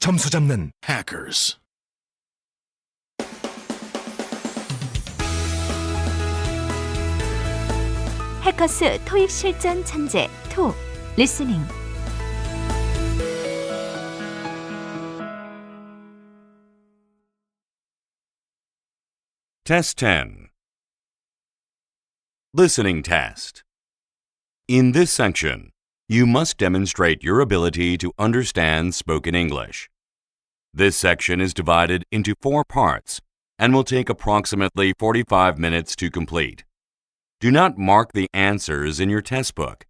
점수 잡는 hackers. 해커스 토익 실전 천재 토 리스닝. Test 10. Listening test. In this section, you must demonstrate your ability to understand spoken English. This section is divided into 4 parts and will take approximately 45 minutes to complete. Do not mark the answers in your test book.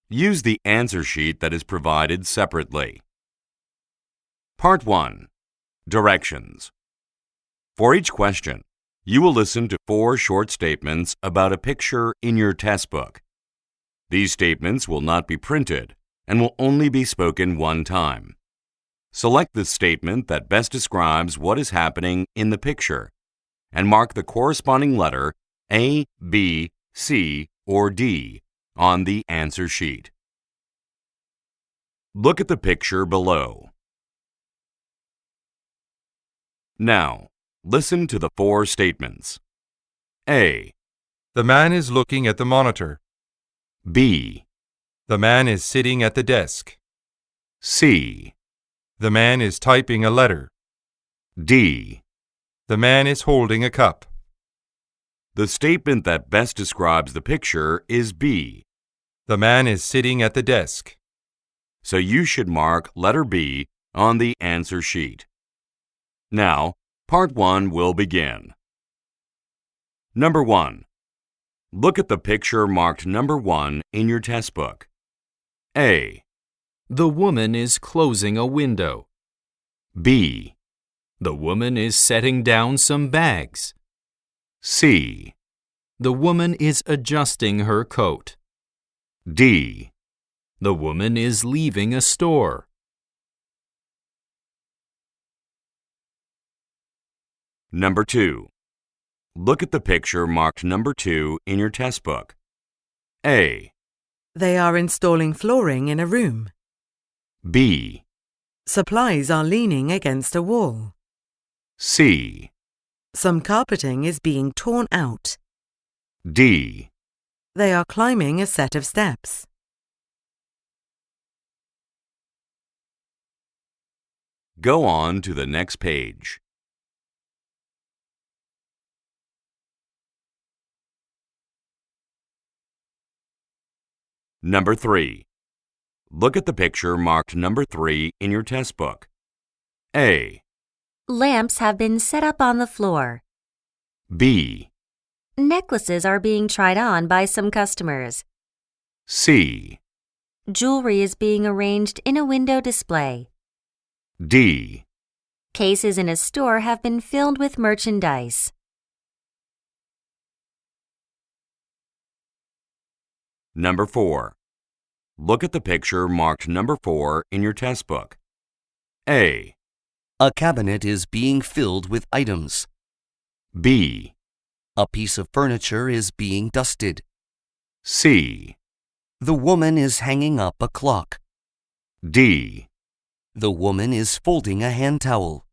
Use the answer sheet that is provided separately. Part 1. Directions. For each question, you will listen to 4 short statements about a picture in your test book. These statements will not be printed and will only be spoken one time. Select the statement that best describes what is happening in the picture and mark the corresponding letter A, B, C, or D on the answer sheet. Look at the picture below. Now, listen to the 4 statements. A. The man is looking at the monitor. B. The man is sitting at the desk. C. The man is typing a letter. D. The man is holding a cup. The statement that best describes the picture is B. The man is sitting at the desk. So you should mark letter B on the answer sheet. Now, Part 1 will begin. Number 1. Look at the picture marked number 1 in your test book. A. The woman is closing a window. B. The woman is setting down some bags. C. The woman is adjusting her coat. D. The woman is leaving a store. Number 2. Look at the picture marked number 2 in your test book. A. They are installing flooring in a room. B. Supplies are leaning against a wall. C. Some carpeting is being torn out. D. They are climbing a set of steps. Go on to the next page. Number 3. Look at the picture marked number 3 in your test book. A. Lamps have been set up on the floor. B. Necklaces are being tried on by some customers. C. Jewelry is being arranged in a window display. D. Cases in a store have been filled with merchandise. Number 4. Look at the picture marked number 4 in your test book. A. A cabinet is being filled with items. B. A piece of furniture is being dusted. C. The woman is hanging up a clock. D. The woman is folding a hand towel.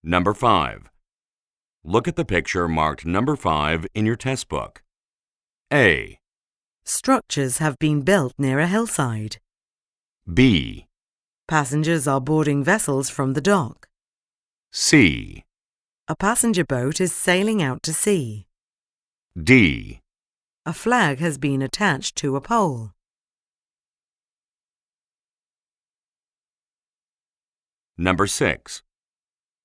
Number 5. Look at the picture marked number 5 in your test book. A. Structures have been built near a hillside. B. Passengers are boarding vessels from the dock. C. A passenger boat is sailing out to sea. D. A flag has been attached to a pole. Number 6.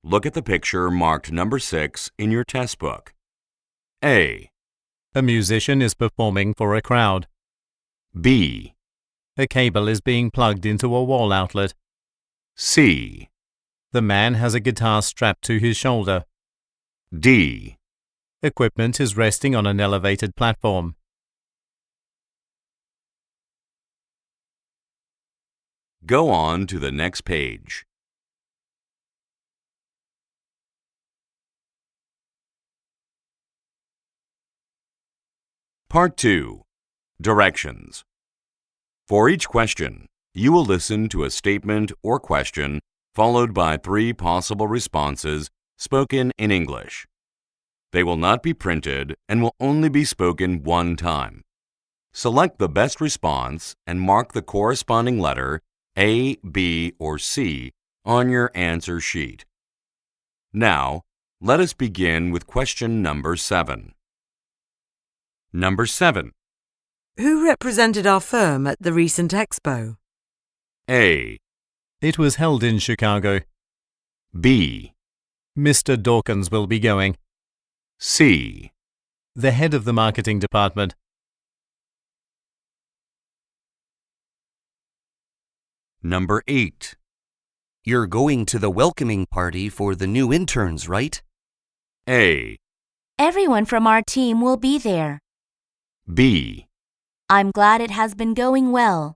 Look at the picture marked number 6 in your test book. A. A musician is performing for a crowd. B. A cable is being plugged into a wall outlet. C. The man has a guitar strapped to his shoulder. D. Equipment is resting on an elevated platform. Go on to the next page. Part 2. Directions. For each question, you will listen to a statement or question followed by 3 possible responses spoken in English. They will not be printed and will only be spoken one time. Select the best response and mark the corresponding letter A, B, or C on your answer sheet. Now, let us begin with question number 7. Number 7. Who represented our firm at the recent expo? A, It was held in Chicago. B, Mr. Dawkins will be going. C, The head of the marketing department. Number 8. You're going to the welcoming party for the new interns, right? A, Everyone from our team will be there. B, I'm glad it has been going well.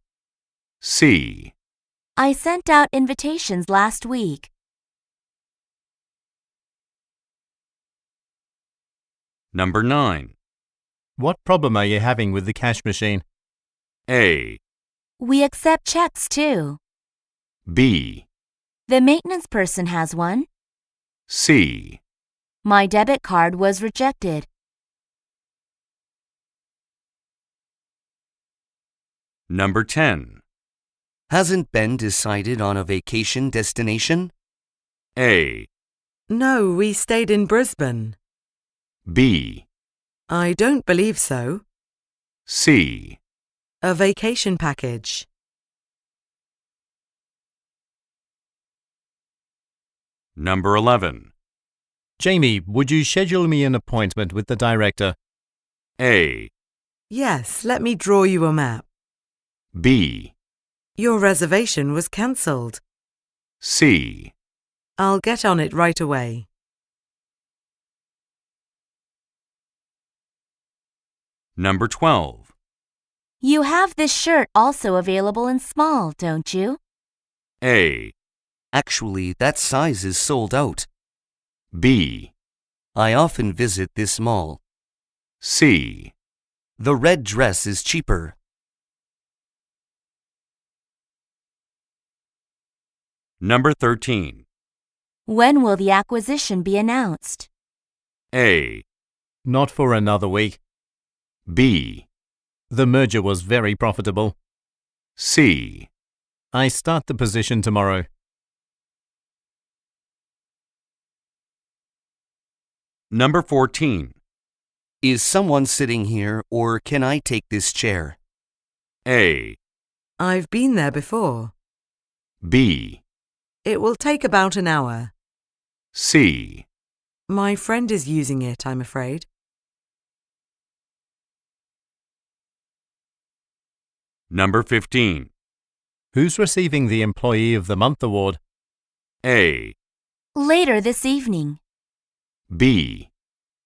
C, I sent out invitations last week. Number 9. What problem are you having with the cash machine? A, We accept checks too. B, The maintenance person has one. C, My debit card was rejected. Number 10. Hasn't Ben decided on a vacation destination? A, No, we stayed in Brisbane. B, I don't believe so. C, A vacation package. Number 11. Jamie, would you schedule me an appointment with the director? A, Yes, let me draw you a map. B, Your reservation was cancelled. C, I'll get on it right away. Number 12. You have this shirt also available in small, don't you? A, Actually, that size is sold out. B, I often visit this mall. C, The red dress is cheaper. Number 13. When will the acquisition be announced? A, Not for another week. B, The merger was very profitable. C, I start the position tomorrow. Number 14. Is someone sitting here, or can I take this chair? A, I've been there before. B, It will take about an hour. C, My friend is using it, I'm afraid. Number 15. Who's receiving the Employee of the Month award? A, Later this evening. B,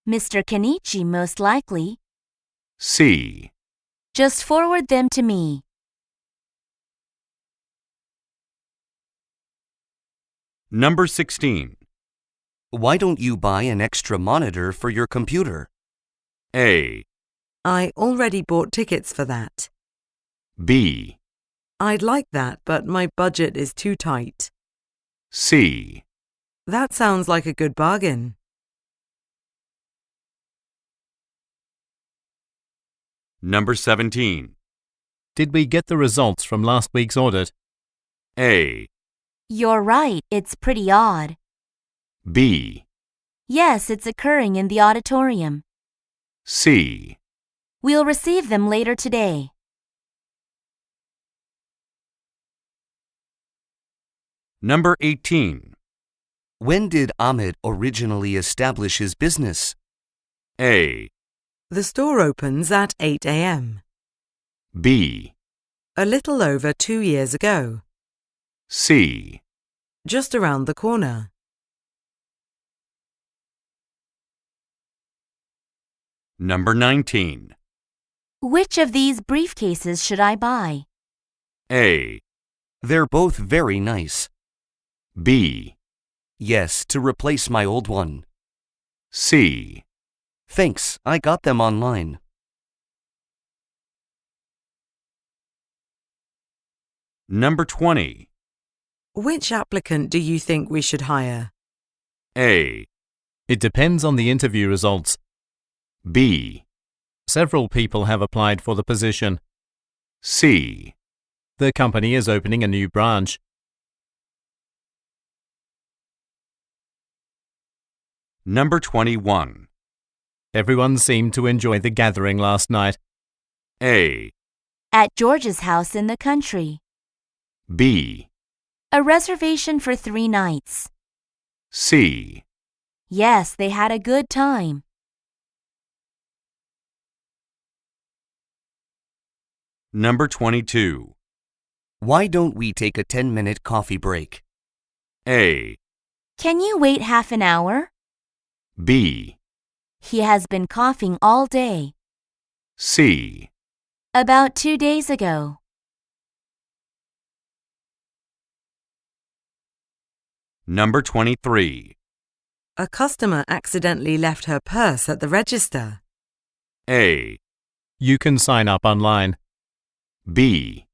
Mr. Kenichi, most likely. C, Just forward them to me. Number 16. Why don't you buy an extra monitor for your computer? A, I already bought tickets for that. B, I'd like that, but my budget is too tight. C, That sounds like a good bargain. Number 17. Did we get the results from last week's audit? A, You're right, it's pretty odd. B, Yes, it's occurring in the auditorium. C, We'll receive them later today. Number 18. When did Ahmed originally establish his business? A, The store opens at 8 a.m. B, A little over 2 years ago. C, Just around the corner. Number 19. Which of these briefcases should I buy? A, They're both very nice. B, Yes, to replace my old one. C, Thanks, I got them online. Number 20. Which applicant do you think we should hire? A. It depends on the interview results. B. Several people have applied for the position. C. The company is opening a new branch. Number 21. Everyone seemed to enjoy the gathering last night. A. At George's house in the country. B. A reservation for 3 nights. C. Yes, they had a good time. Number 22. Why don't we take a 10-minute coffee break? A. Can you wait half an hour? B. He has been coughing all day. C. About 2 days ago. Number 23. A customer accidentally left her purse at the register. A. You can sign up online. B.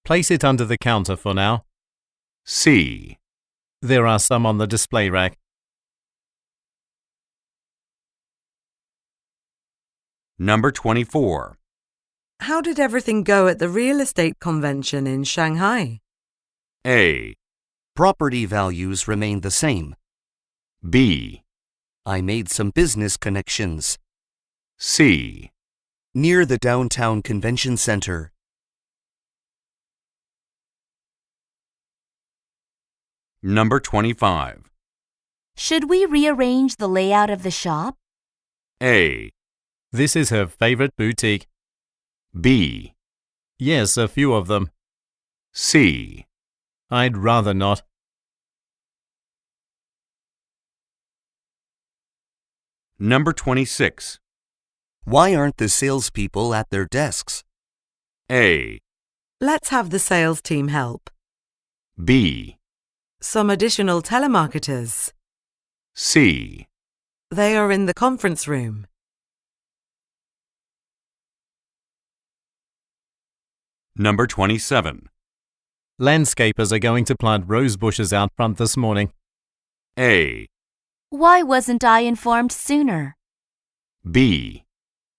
Place it under the counter for now. C. There are some on the display rack. Number 24. How did everything go at the real estate convention in Shanghai? A. Property values remain the same. B. I made some business connections. C. Near the downtown convention center. Number 25. Should we rearrange the layout of the shop? A. This is her favorite boutique. B. Yes, a few of them. C. I'd rather not. Number 26. Why aren't the salespeople at their desks? A. Let's have the sales team help. B. Some additional telemarketers. C. They are in the conference room. Number 27. Landscapers are going to plant rose bushes out front this morning. A. Why wasn't I informed sooner? B.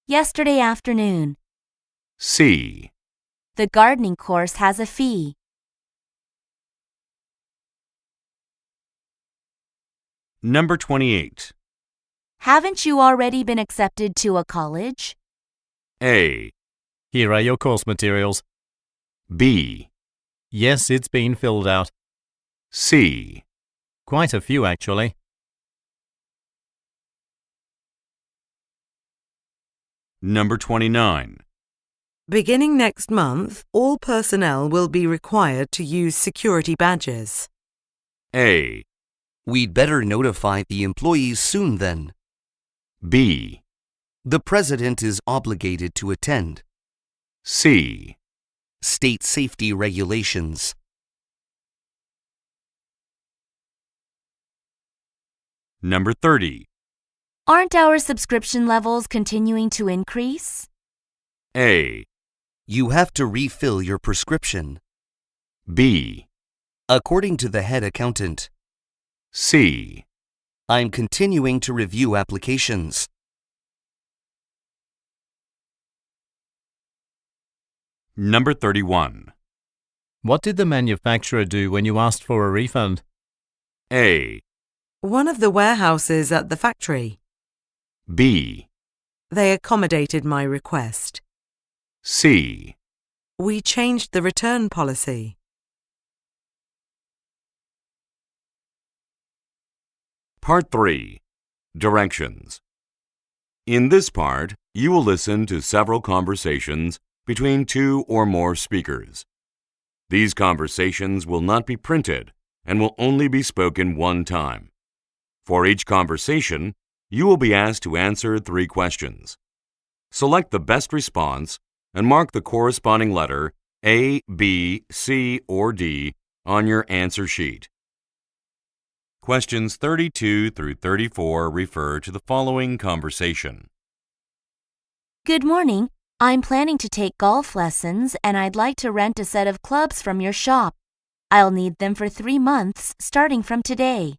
Yesterday afternoon. C. The gardening course has a fee. Number 28. Haven't you already been accepted to a college? A. Here are your course materials. B. Yes, it's been filled out. C. Quite a few, actually. Number 29. Beginning next month, all personnel will be required to use security badges. A. We'd better notify the employees soon then. B. The president is obligated to attend. C. State safety regulations. Number 30. Aren't our subscription levels continuing to increase? A. You have to refill your prescription. B. According to the head accountant. C. I'm continuing to review applications. Number 31. What did the manufacturer do when you asked for a refund? A. One of the warehouses at the factory. B. They accommodated my request. C. We changed the return policy. Part 3. Directions. In this part, you will listen to several conversations between 2 or more speakers. These conversations will not be printed and will only be spoken one time. For each conversation, you will be asked to answer 3 questions. Select the best response and mark the corresponding letter A, B, C, or D on your answer sheet. Questions 32 through 34 refer to the following conversation. Good morning. I'm planning to take golf lessons and I'd like to rent a set of clubs from your shop. I'll need them for 3 months, starting from today.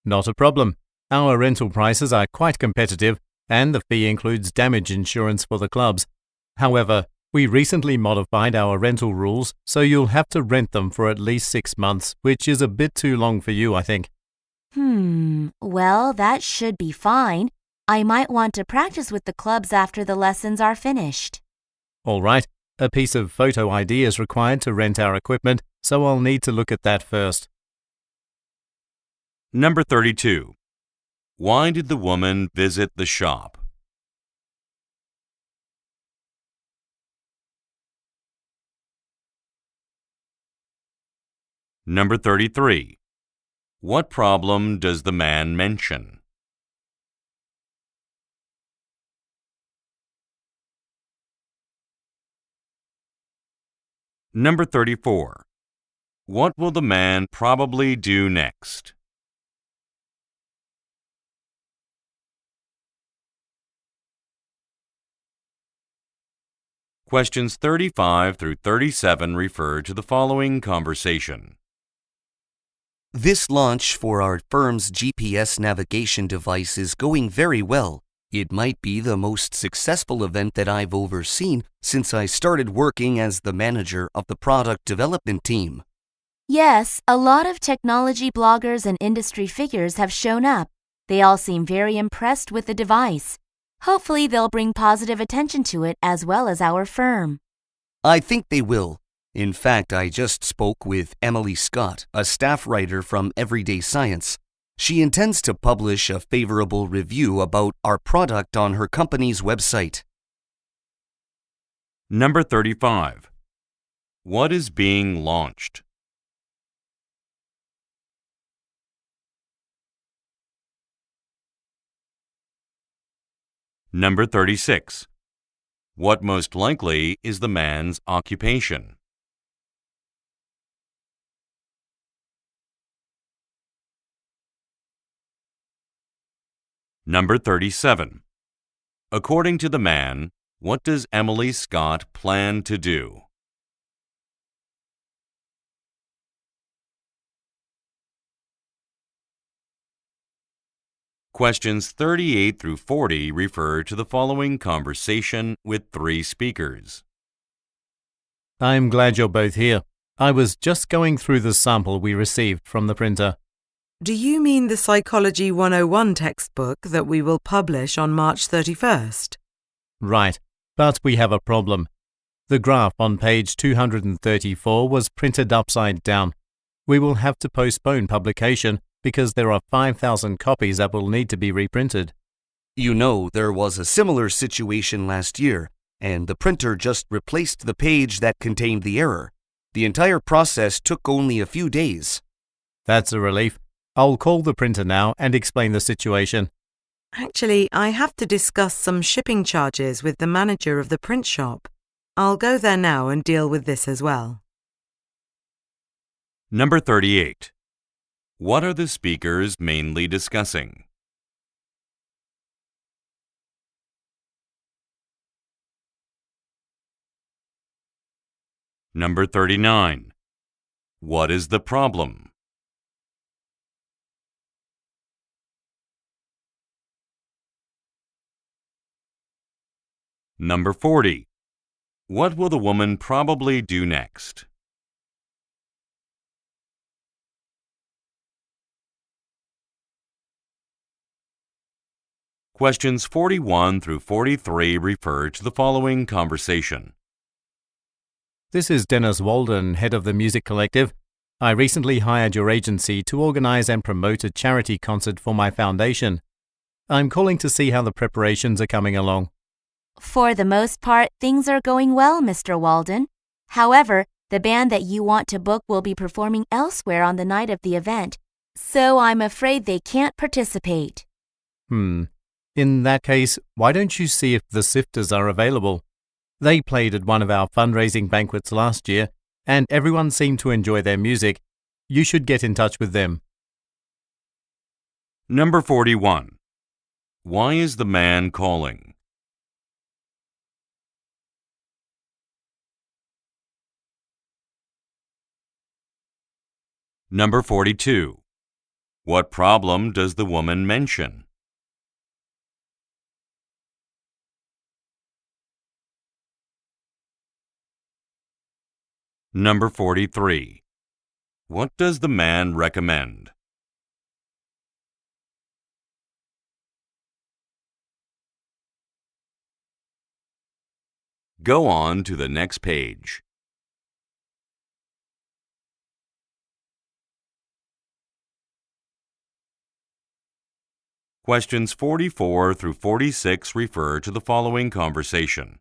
Not a problem. Our rental prices are quite competitive and the fee includes damage insurance for the clubs. However, we recently modified our rental rules, so you'll have to rent them for at least 6 months, which is a bit too long for you, I think. Well, that should be fine. I might want to practice with the clubs after the lessons are finished. All right, a piece of photo ID is required to rent our equipment, so I'll need to look at that first. Number 32. Why did the woman visit the shop? Number 33. What problem does the man mention? Number 34. What will the man probably do next? Questions 35 through 37 refer to the following conversation. This launch for our firm's GPS navigation device is going very well. It might be the most successful event that I've overseen since I started working as the manager of the product development team. Yes, a lot of technology bloggers and industry figures have shown up. They all seem very impressed with the device. Hopefully, they'll bring positive attention to it as well as our firm. I think they will. In fact, I just spoke with Emily Scott, a staff writer from Everyday Science. She intends to publish a favorable review about our product on her company's website. Number 35. What is being launched? Number 36. What most likely is the man's occupation? Number 37. According to the man, what does Emily Scott plan to do? Questions 38 through 40 refer to the following conversation with 3 speakers. I'm glad you're both here. I was just going through the sample we received from the printer. Do you mean the Psychology 101 textbook that we will publish on March 31st? Right, but we have a problem. The graph on page 234 was printed upside down. We will have to postpone publication because there are 5,000 copies that will need to be reprinted. You know, there was a similar situation last year, and the printer just replaced the page that contained the error. The entire process took only a few days. That's a relief. I'll call the printer now and explain the situation. Actually, I have to discuss some shipping charges with the manager of the print shop. I'll go there now and deal with this as well. Number 38. What are the speakers mainly discussing? Number 39. What is the problem? Number 40. What will the woman probably do next? Questions 41 through 43 refer to the following conversation. This is Dennis Walden, head of the Music Collective. I recently hired your agency to organize and promote a charity concert for my foundation. I'm calling to see how the preparations are coming along. For the most part, things are going well, Mr. Walden. However, the band that you want to book will be performing elsewhere on the night of the event, so I'm afraid they can't participate. In that case, why don't you see if the Sifters are available? They played at one of our fundraising banquets last year, and everyone seemed to enjoy their music. You should get in touch with them. Number 41. Why is the man calling? Number 42. What problem does the woman mention? Number 43. What does the man recommend? Go on to the next page. Questions 44 through 46 refer to the following conversation.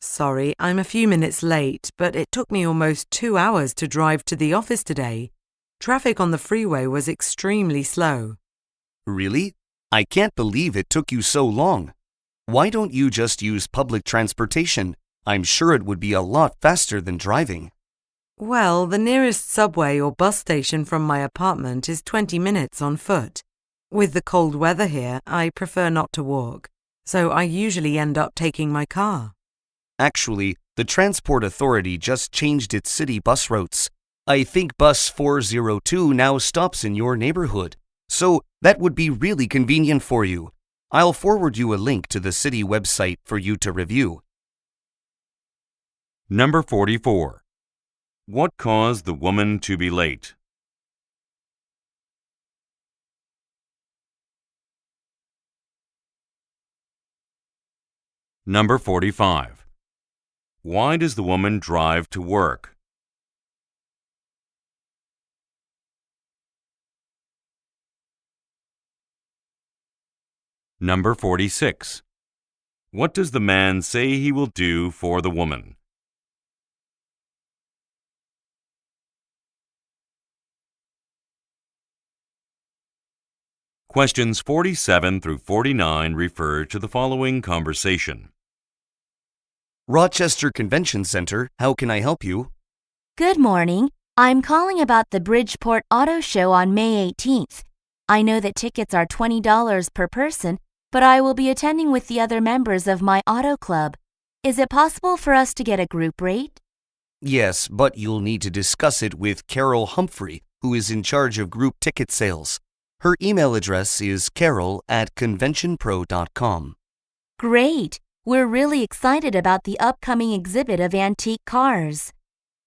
Sorry, I'm a few minutes late, but it took me almost 2 hours to drive to the office today. Traffic on the freeway was extremely slow. Really? I can't believe it took you so long. Why don't you just use public transportation? I'm sure it would be a lot faster than driving. Well, the nearest subway or bus station from my apartment is 20 minutes on foot. With the cold weather here, I prefer not to walk, so I usually end up taking my car. Actually, the Transport Authority just changed its city bus routes. I think bus 402 now stops in your neighborhood, so that would be really convenient for you. I'll forward you a link to the city website for you to review. Number 44. What caused the woman to be late? Number 45. Why does the woman drive to work? Number 46. What does the man say he will do for the woman? Questions 47 through 49 refer to the following conversation. Rochester Convention Center, how can I help you? Good morning. I'm calling about the Bridgeport Auto Show on May 18th. I know that tickets are $20 per person, but I will be attending with the other members of my auto club. Is it possible for us to get a group rate? Yes, but you'll need to discuss it with Carol Humphrey, who is in charge of group ticket sales. Her email address is carol@conventionpro.com. Great. We're really excited about the upcoming exhibit of antique cars.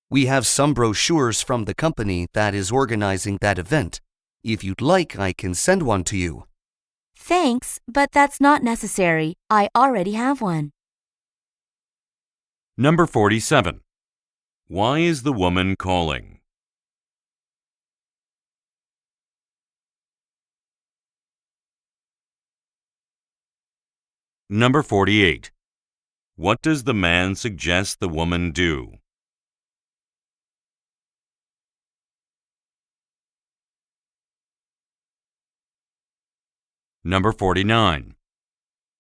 We have some brochures from the company that is organizing that event. If you'd like, I can send one to you. Thanks, but that's not necessary. I already have one. Number 47. Why is the woman calling? Number 48. What does the man suggest the woman do? Number 49.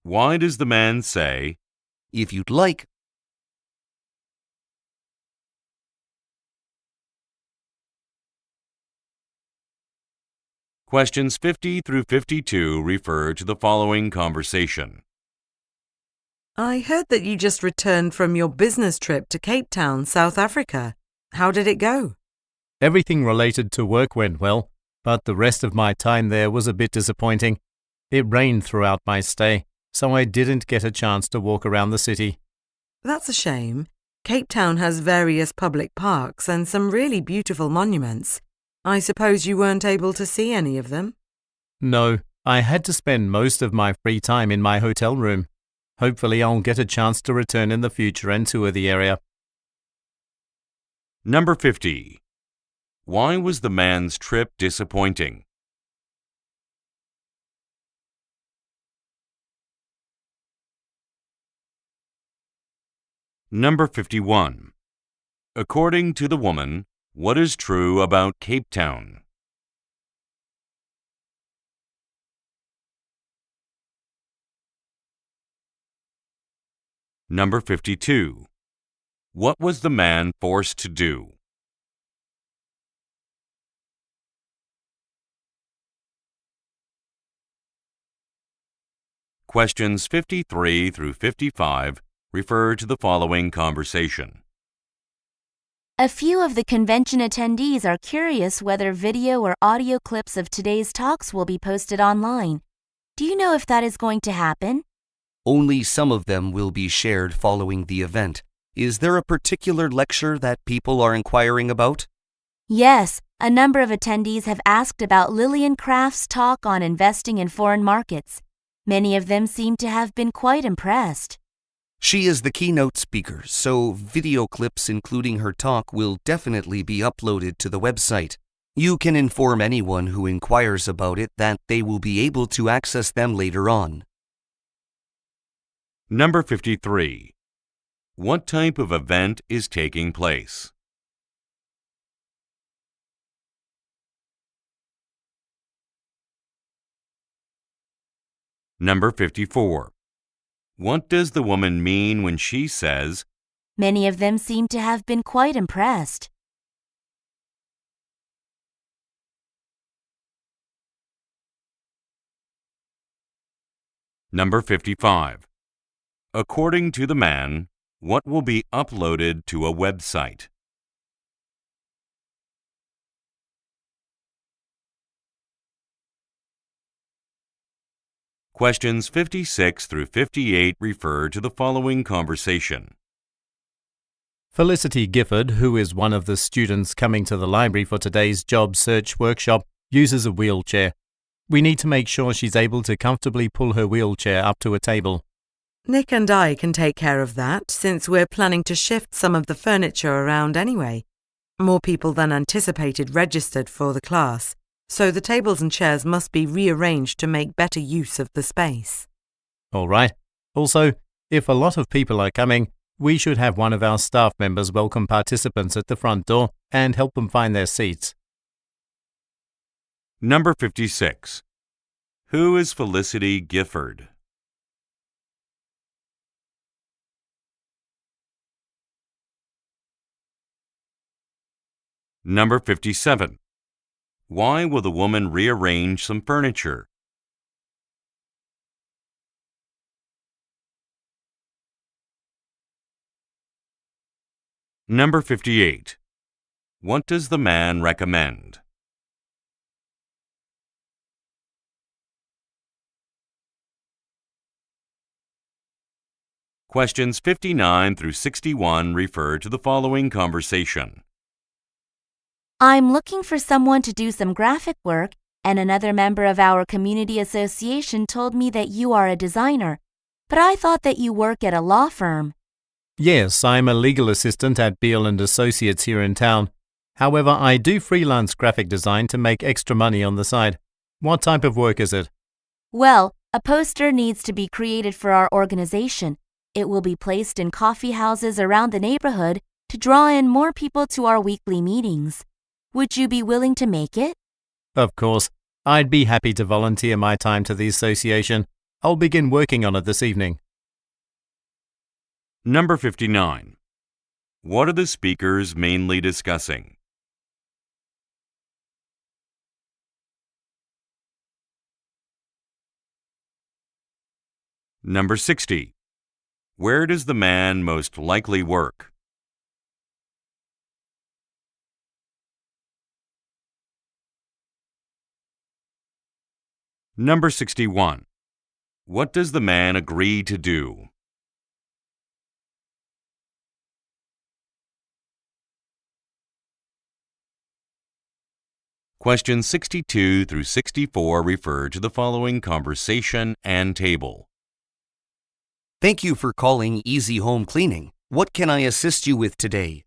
Why does the man say, If you'd like, Questions 50 through 52 refer to the following conversation. I heard that you just returned from your business trip to Cape Town, South Africa. How did it go? Everything related to work went well, but the rest of my time there was a bit disappointing. It rained throughout my stay, so I didn't get a chance to walk around the city. That's a shame. Cape Town has various public parks and some really beautiful monuments. I suppose you weren't able to see any of them? No, I had to spend most of my free time in my hotel room. Hopefully I'll get a chance to return in the future and tour the area. Number 50. Why was the man's trip disappointing? Number 51. According to the woman, what is true about Cape Town? Number 52. What was the man forced to do? Questions 53 through 55 refer to the following conversation. A few of the convention attendees are curious whether video or audio clips of today's talks will be posted online. Do you know if that is going to happen? Only some of them will be shared following the event. Is there a particular lecture that people are inquiring about? Yes, a number of attendees have asked about Lillian Craft's talk on investing in foreign markets. Many of them seem to have been quite impressed. She is the keynote speaker, so video clips including her talk will definitely be uploaded to the website. You can inform anyone who inquires about it that they will be able to access them later on. Number 53. What type of event is taking place? Number 54. What does the woman mean when she says, Many of them seem to have been quite impressed? Number 55. According to the man, what will be uploaded to a website? Questions 56 through 58 refer to the following conversation. Felicity Gifford, who is one of the students coming to the library for today's job search workshop, uses a wheelchair. We need to make sure she's able to comfortably pull her wheelchair up to a table. Nick and I can take care of that since we're planning to shift some of the furniture around anyway. More people than anticipated registered for the class, so the tables and chairs must be rearranged to make better use of the space. All right. Also, if a lot of people are coming, we should have one of our staff members welcome participants at the front door and help them find their seats. Number 56. Who is Felicity Gifford? Number 57. Why will the woman rearrange some furniture? Number 58. What does the man recommend? Questions 59 through 61 refer to the following conversation. I'm looking for someone to do some graphic work, and another member of our community association told me that you are a designer, but I thought that you work at a law firm. Yes, I'm a legal assistant at Beale & Associates here in town. However, I do freelance graphic design to make extra money on the side. What type of work is it? Well, a poster needs to be created for our organization. It will be placed in coffee houses around the neighborhood to draw in more people to our weekly meetings. Would you be willing to make it? Of course. I'd be happy to volunteer my time to the association. I'll begin working on it this evening. Number 59. What are the speakers mainly discussing? Number 60. Where does the man most likely work? Number 61. What does the man agree to do? Questions 62 through 64 refer to the following conversation and table. Thank you for calling Easy Home Cleaning. What can I assist you with today?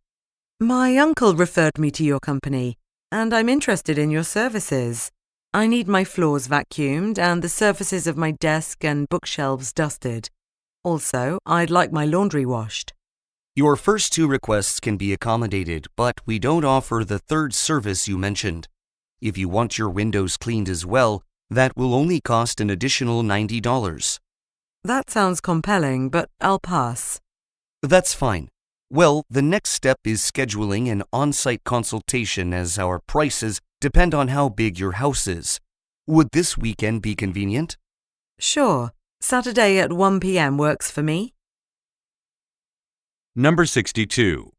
My uncle referred me to your company, and I'm interested in your services. I need my floors vacuumed and the surfaces of my desk and bookshelves dusted. Also, I'd like my laundry washed. Your first two requests can be accommodated, but we don't offer the third service you mentioned. If you want your windows cleaned as well, that will only cost an additional $90. That sounds compelling, but I'll pass. That's fine. Well, the next step is scheduling an on-site consultation as our prices depend on how big your house is. Would this weekend be convenient? Sure. Saturday at 1 p.m. works for me. Number 62.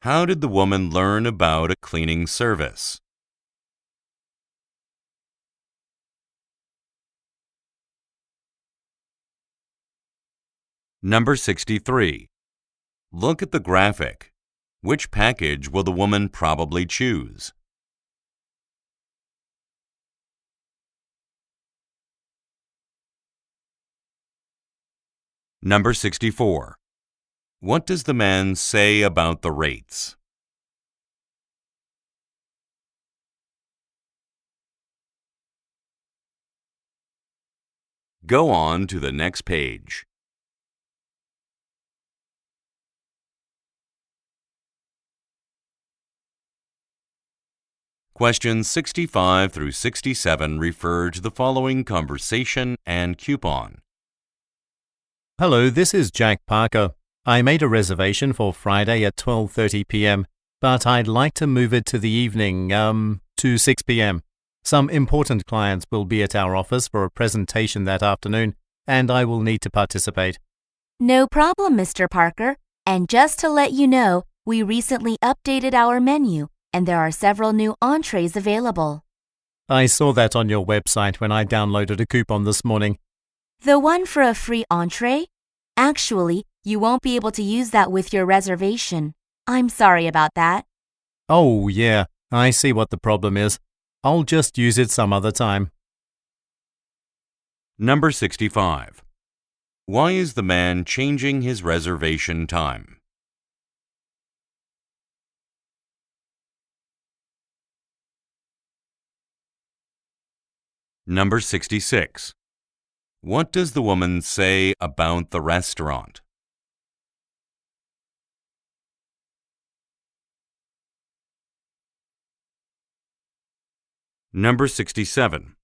How did the woman learn about a cleaning service? Number 63. Look at the graphic. Which package will the woman probably choose? Number 64. What does the man say about the rates? Go on to the next page. Questions 65 through 67 refer to the following conversation and coupon. Hello, this is Jack Parker. I made a reservation for Friday at 12:30 p.m., but I'd like to move it to the evening, to 6 p.m. Some important clients will be at our office for a presentation that afternoon, and I will need to participate. No problem, Mr. Parker. And just to let you know, we recently updated our menu, and there are several new entrees available. I saw that on your website when I downloaded a coupon this morning. The one for a free entree? Actually, you won't be able to use that with your reservation. I'm sorry about that. Oh, yeah, I see what the problem is. I'll just use it some other time. Number 65. Why is the man changing his reservation time? Number 66. What does the woman say about the restaurant? Number 67.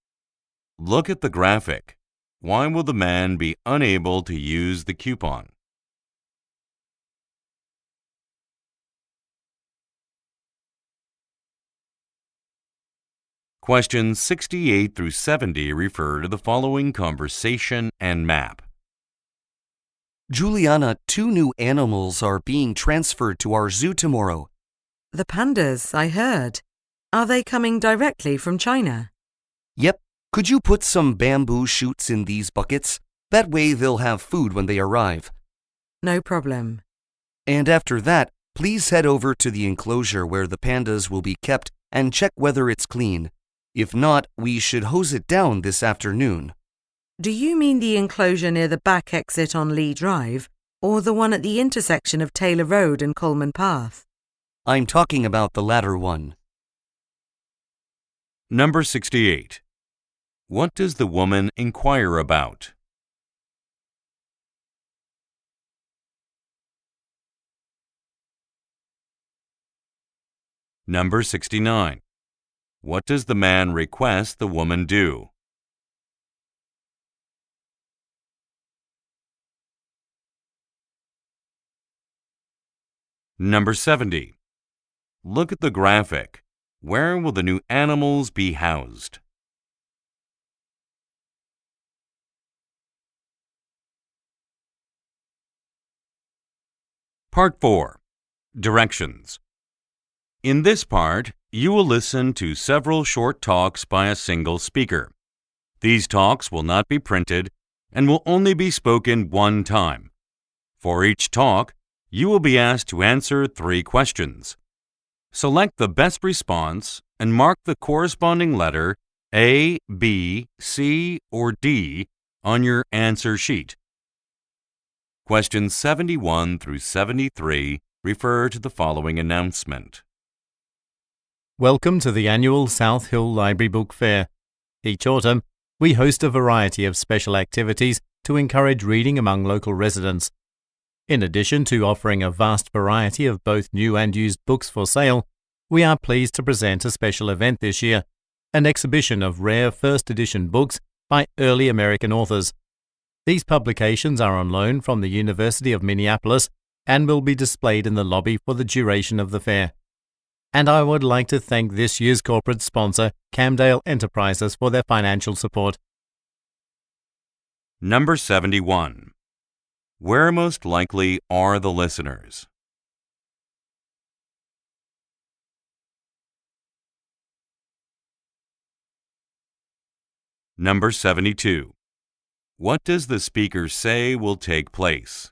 Look at the graphic. Why will the man be unable to use the coupon? Questions 68 through 70 refer to the following conversation and map. Juliana, 2 new animals are being transferred to our zoo tomorrow. The pandas, I heard. Are they coming directly from China? Yep. Could you put some bamboo shoots in these buckets? That way they'll have food when they arrive. No problem. And after that, please head over to the enclosure where the pandas will be kept and check whether it's clean. If not, we should hose it down this afternoon. Do you mean the enclosure near the back exit on Lee Drive, or the one at the intersection of Taylor Road and Coleman Path? I'm talking about the latter one. Number 68. What does the woman inquire about? Number 69. What does the man request the woman do? Number 70. Look at the graphic. Where will the new animals be housed? Part 4. Directions. In this part, you will listen to several short talks by a single speaker. These talks will not be printed and will only be spoken one time. For each talk, you will be asked to answer 3 questions. Select the best response and mark the corresponding letter A, B, C, or D on your answer sheet. Questions 71 through 73 refer to the following announcement. Welcome to the annual South Hill Library Book Fair. Each autumn, we host a variety of special activities to encourage reading among local residents. In addition to offering a vast variety of both new and used books for sale, we are pleased to present a special event this year, an exhibition of rare first edition books by early American authors. These publications are on loan from the University of Minneapolis and will be displayed in the lobby for the duration of the fair. And I would like to thank this year's corporate sponsor, Camdale Enterprises, for their financial support. Number 71. Where most likely are the listeners? Number 72. What does the speaker say will take place?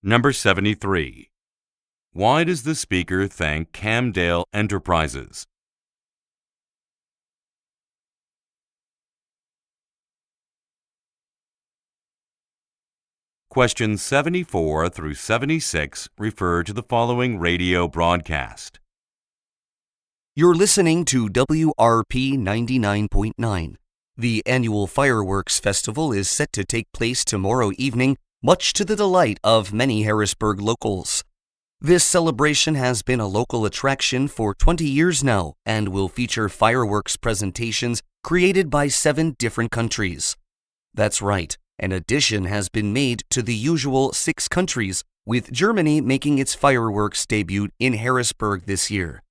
Number 73. Why does the speaker thank Camdale Enterprises? Questions 74 through 76 refer to the following radio broadcast. You're listening to WRP 99.9. The annual Fireworks Festival is set to take place tomorrow evening, much to the delight of many Harrisburg locals. This celebration has been a local attraction for 20 years now and will feature fireworks presentations created by 7 different countries. That's right, an addition has been made to the usual 6 countries, with Germany making its fireworks debut in Harrisburg this year.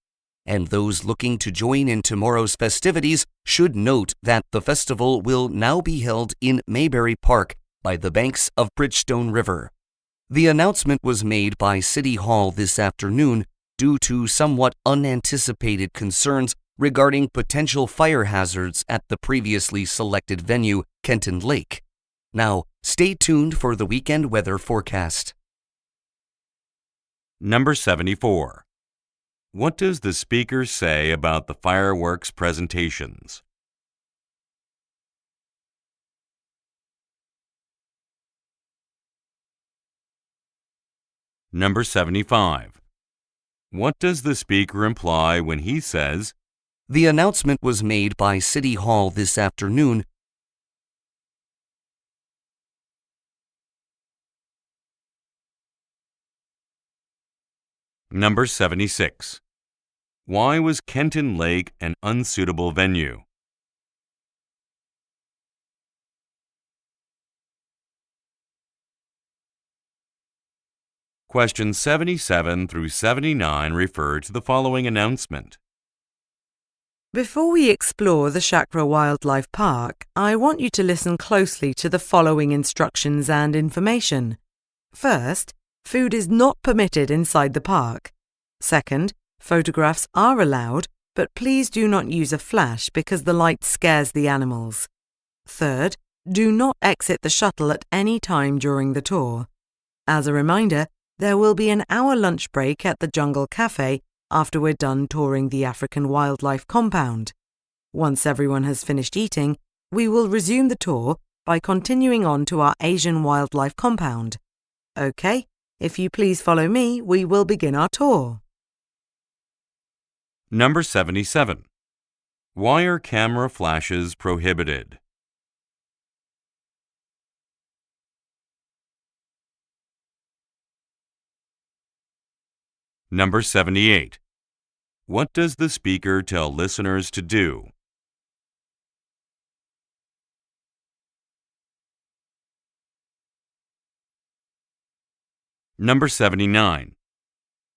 And those looking to join in tomorrow's festivities should note that the festival will now be held in Mayberry Park by the banks of Bridgestone River. The announcement was made by City Hall this afternoon due to somewhat unanticipated concerns regarding potential fire hazards at the previously selected venue, Kenton Lake. Now, stay tuned for the weekend weather forecast. Number 74. What does the speaker say about the fireworks presentations? Number 75. What does the speaker imply when he says, The announcement was made by City Hall this afternoon. Number 76. Why was Kenton Lake an unsuitable venue? Questions 77 through 79 refer to the following announcement. Before we explore the Chakra Wildlife Park, I want you to listen closely to the following instructions and information. First, food is not permitted inside the park. Second, photographs are allowed, but please do not use a flash because the light scares the animals. Third, do not exit the shuttle at any time during the tour. As a reminder, there will be an hour lunch break at the Jungle Cafe after we're done touring the African Wildlife Compound. Once everyone has finished eating, we will resume the tour by continuing on to our Asian Wildlife Compound. Okay, if you please follow me, we will begin our tour. Number 77. Why are camera flashes prohibited? Number 78. What does the speaker tell listeners to do? Number 79.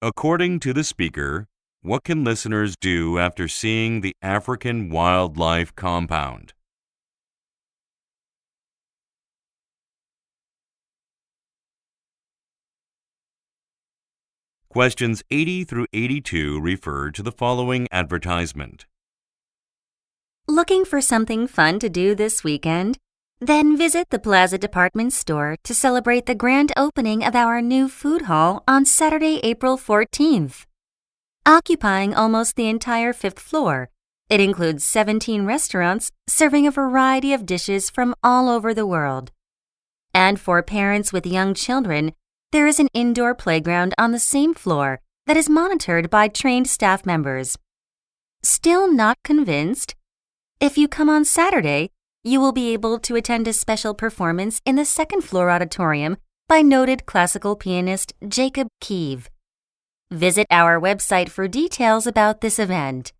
According to the speaker, what can listeners do after seeing the African Wildlife Compound? Questions 80 through 82 refer to the following advertisement. Looking for something fun to do this weekend? Then visit the Plaza Department Store to celebrate the grand opening of our new food hall on Saturday, April 14th. Occupying almost the entire 5th floor, it includes 17 restaurants serving a variety of dishes from all over the world. And for parents with young children, there is an indoor playground on the same floor that is monitored by trained staff members. Still not convinced? If you come on Saturday, you will be able to attend a special performance in the 2nd floor auditorium by noted classical pianist Jacob Kiev. Visit our website for details about this event.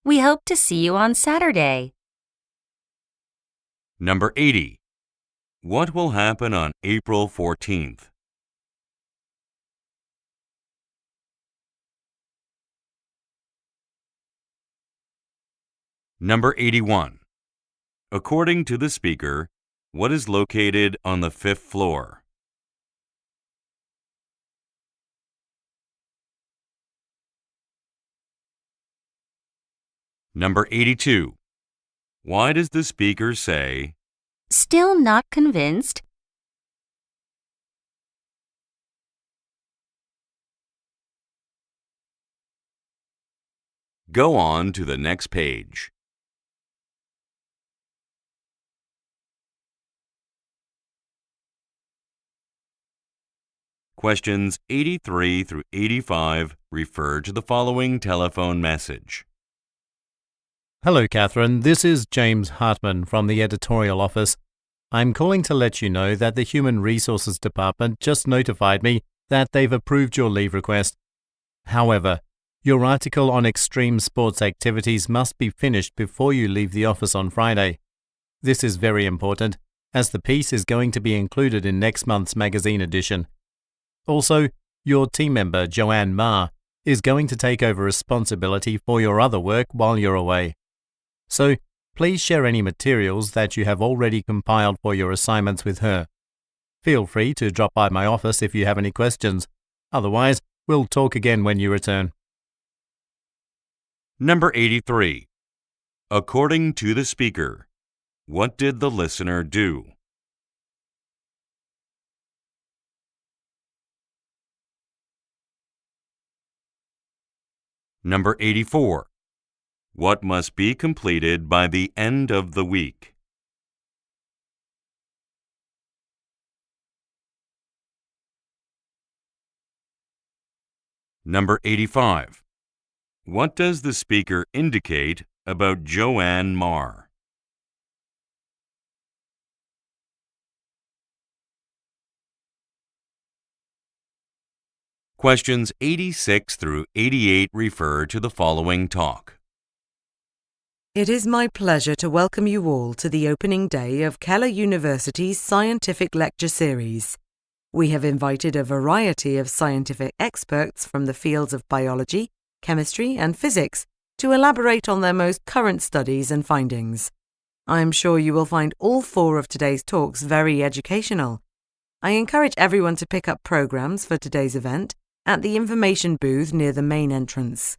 We hope to see you on Saturday. Number 80. What will happen on April 14th? Number 81. According to the speaker, what is located on the 5th floor? Number 82. Why does the speaker say, Still not convinced? Go on to the next page. Questions 83 through 85 refer to the following telephone message. Hello, Catherine. This is James Hartman from the editorial office. I'm calling to let you know that the Human Resources Department just notified me that they've approved your leave request. However, your article on extreme sports activities must be finished before you leave the office on Friday. This is very important, as the piece is going to be included in next month's magazine edition. Also, your team member, Joanne Ma, is going to take over responsibility for your other work while you're away. So, please share any materials that you have already compiled for your assignments with her. Feel free to drop by my office if you have any questions. Otherwise, we'll talk again when you return. Number 83. According to the speaker, what did the listener do? Number 84. What must be completed by the end of the week? Number 85. What does the speaker indicate about Joanne Marr? Questions 86 through 88 refer to the following talk. It is my pleasure to welcome you all to the opening day of Keller University's Scientific Lecture Series. We have invited a variety of scientific experts from the fields of biology, chemistry, and physics to elaborate on their most current studies and findings. I am sure you will find all 4 of today's talks very educational. I encourage everyone to pick up programs for today's event at the information booth near the main entrance.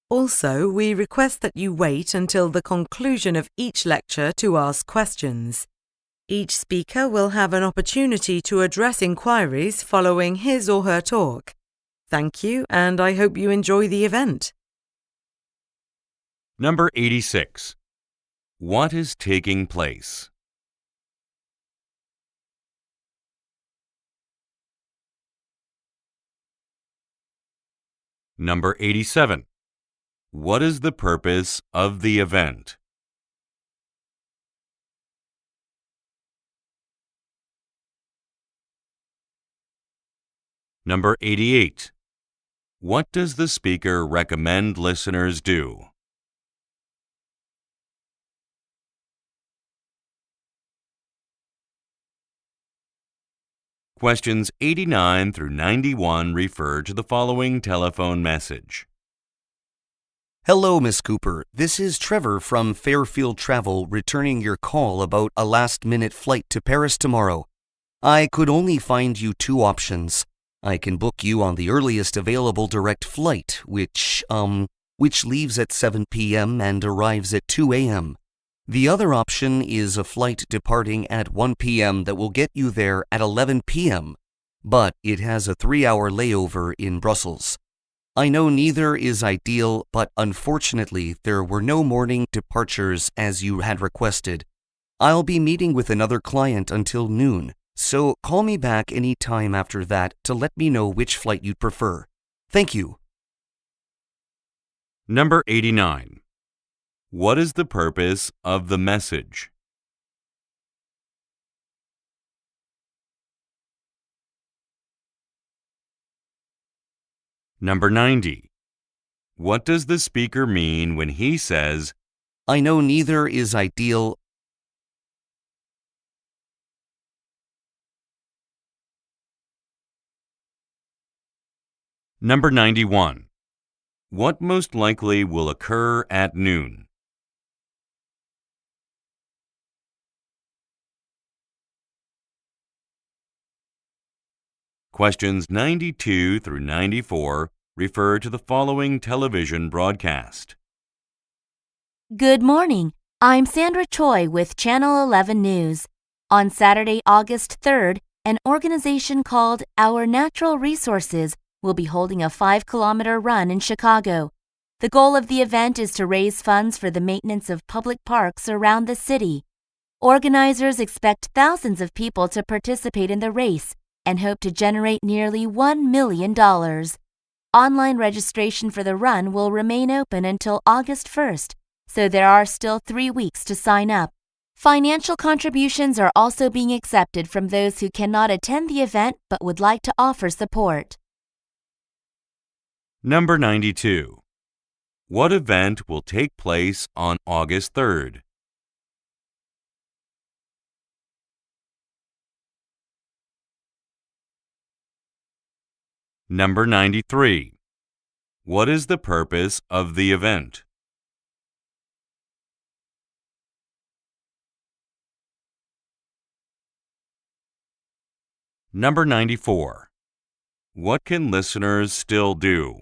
Also, we request that you wait until the conclusion of each lecture to ask questions. Each speaker will have an opportunity to address inquiries following his or her talk. Thank you, and I hope you enjoy the event. Number 86. What is taking place? Number 87. What is the purpose of the event? Number 88. What does the speaker recommend listeners do? Questions 89 through 91 refer to the following telephone message. Hello, Miss Cooper. This is Trevor from Fairfield Travel returning your call about a last-minute flight to Paris tomorrow. I could only find you 2 options. I can book you on the earliest available direct flight, which leaves at 7 p.m. and arrives at 2 a.m. The other option is a flight departing at 1 p.m. that will get you there at 11 p.m., but it has a 3-hour layover in Brussels. I know neither is ideal, but unfortunately there were no morning departures as you had requested. I'll be meeting with another client until noon, so call me back any time after that to let me know which flight you'd prefer. Thank you. Number 89. What is the purpose of the message? Number 90. What does the speaker mean when he says, I know neither is ideal. Number 91. What most likely will occur at noon? Questions 92 through 94 refer to the following television broadcast. Good morning. I'm Sandra Choi with Channel 11 News. On Saturday, August 3rd, an organization called Our Natural Resources will be holding a 5-kilometer run in Chicago. The goal of the event is to raise funds for the maintenance of public parks around the city. Organizers expect thousands of people to participate in the race and hope to generate nearly $1 million. Online registration for the run will remain open until August 1st, so there are still 3 weeks to sign up. Financial contributions are also being accepted from those who cannot attend the event but would like to offer support. Number 92. What event will take place on August 3rd? Number 93. What is the purpose of the event? Number 94. What can listeners still do?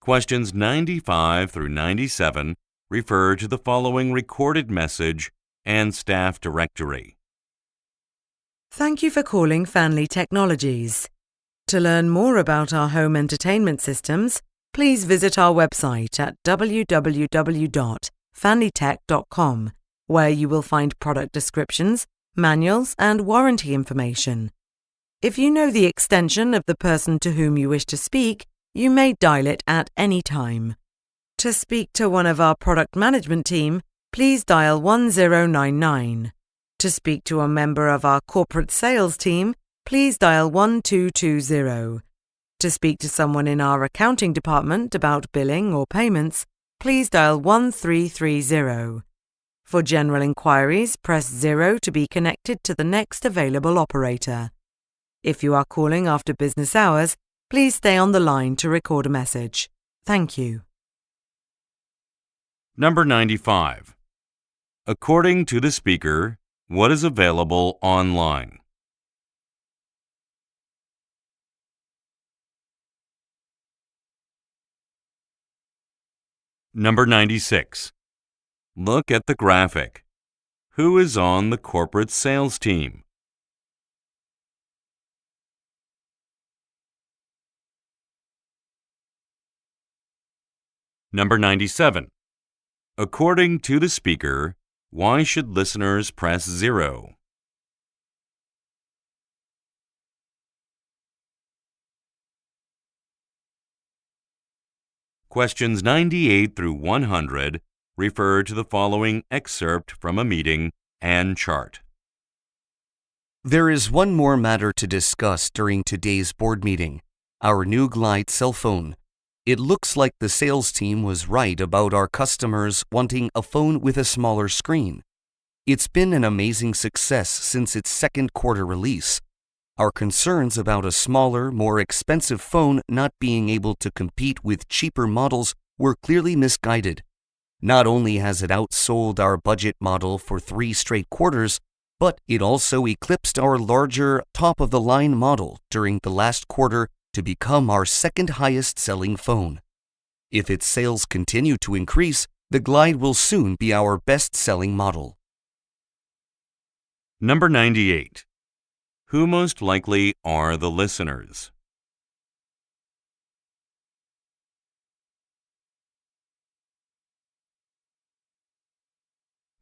Questions 95 through 97 refer to the following recorded message and staff directory. Thank you for calling Fanley Technologies. To learn more about our home entertainment systems, please visit our website at www.fanleytech.com, where you will find product descriptions, manuals, and warranty information. If you know the extension of the person to whom you wish to speak, you may dial it at any time. To speak to one of our product management team, please dial 1099. To speak to a member of our corporate sales team, please dial 1220. To speak to someone in our accounting department about billing or payments, please dial 1330. For general inquiries, press 0 to be connected to the next available operator. If you are calling after business hours, please stay on the line to record a message. Thank you. Number 95. According to the speaker, what is available online? Number 96. Look at the graphic. Who is on the corporate sales team? Number 97. According to the speaker, why should listeners press 0? Questions 98 through 100 refer to the following excerpt from a meeting and chart. There is one more matter to discuss during today's board meeting, our new Glide cell phone. It looks like the sales team was right about our customers wanting a phone with a smaller screen. It's been an amazing success since its second quarter release. Our concerns about a smaller, more expensive phone not being able to compete with cheaper models were clearly misguided. Not only has it outsold our budget model for 3 straight quarters, but it also eclipsed our larger, top-of-the-line model during the last quarter to become our second highest selling phone. If its sales continue to increase, the Glide will soon be our best-selling model. Number 98. Who most likely are the listeners?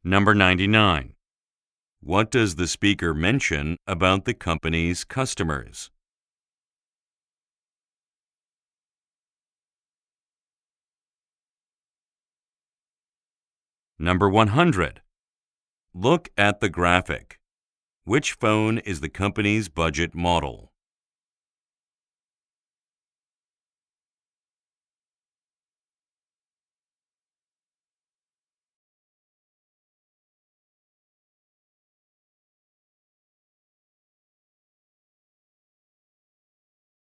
Number 99. What does the speaker mention about the company's customers? Number 100. Look at the graphic. Which phone is the company's budget model?